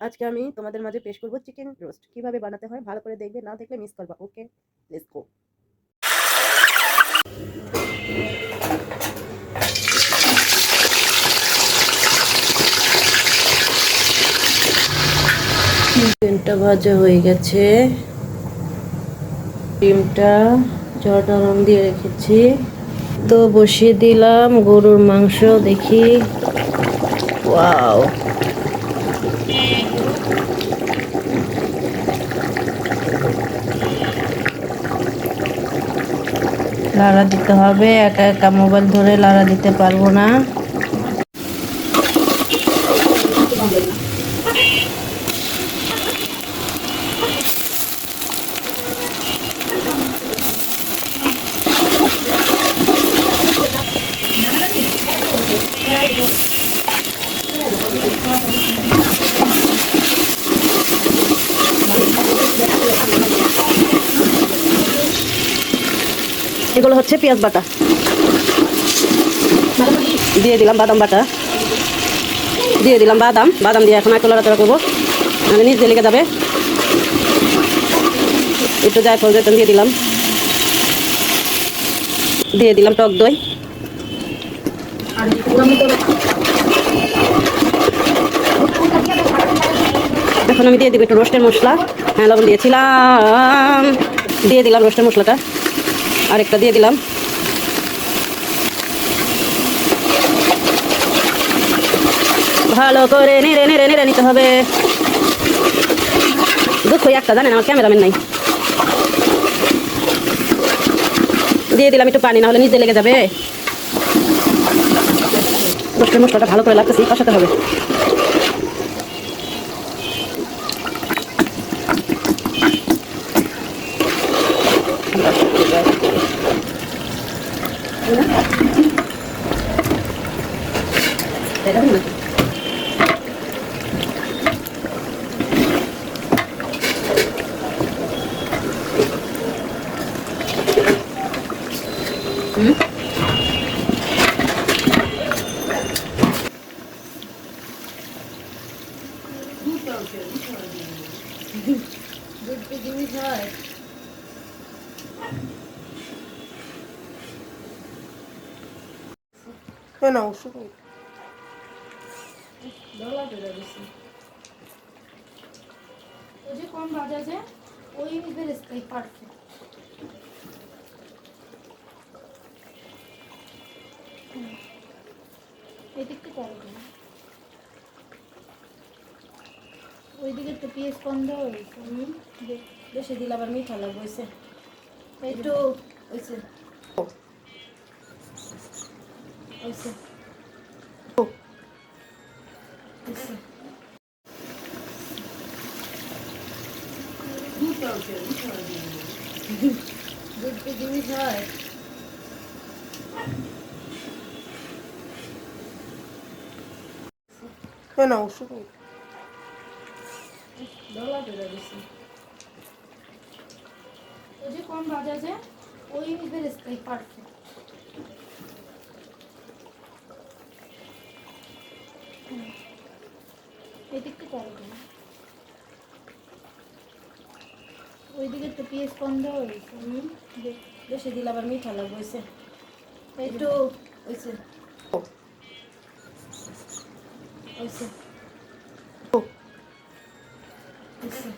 আজকে আমি তোমাদের মাঝে পেশ করব চিকেন রোস্ট। কিভাবে বানাতে হয় ভালো করে দেখবে, না দেখলে মিস করবা। ওকে, লেটস গো। চিকেনটা ভাজা হয়ে গেছে, ডিমটা জর্দা রং দিয়ে রেখেছি, তো বসিয়ে দিলাম গরুর মাংস। দেখি, ওয়াও, লাড়া দিতে হবে, একা একা মোবাইল ধরে লাড়া দিতে পারবো না। এগুলো হচ্ছে পেঁয়াজ বাটা, দিয়ে দিলাম বাদাম বাটা, দিয়ে দিলাম বাদাম। বাদাম দিয়ে এখন একটু লড়াচড়া করবো, মানে নিচ দিয়ে লেগে যাবে। একটু জায়ফল জৈতুন দিয়ে দিলাম, দিয়ে দিলাম টক দই, এখন আমি দিয়ে দিব একটু রোস্টের মশলা। হ্যাঁ, লবণ দিয়েছিলাম, দিয়ে দিলাম রোস্টের মশলাটা, আরেকটা দিয়ে দিলাম। ভালো করে নেড়ে নেড়ে নেড়ে নিতে হবে। দুঃখ একটা জানেন, আমার ক্যামেরাম্যান নাই। দিয়ে দিলাম একটু পানি, না হলে নিচে লেগে যাবে। রোস্টের মশলাটা ভালো করে লাগতেছে, কষাতে হবে। জিনিস হয় না, ওষুধ যে কম বাজাজে ওই বেরেস্তাই পারফেক্ট। এদিকটা করবে ওইদিকে তো পেঁয়াজ কম দেওয়া হয়েছে, বেশি দিলে আবার মিঠা লাগবে। একটু হয়েছে, হয়েছে, দুটো জিনিস হয় না, ওষুধ ডলা পেয়ে গেছে। ওই যে কম বাজাজে ওই বেরেস্তাই পারফেক্ট। এদিকটা করবে ওইদিকে তো পেঁয়াজ কম দেওয়া হয়েছে, বেশি দিলে আবার মিঠা লাগবে। একটু হয়েছে, হয়েছে, হয়েছে।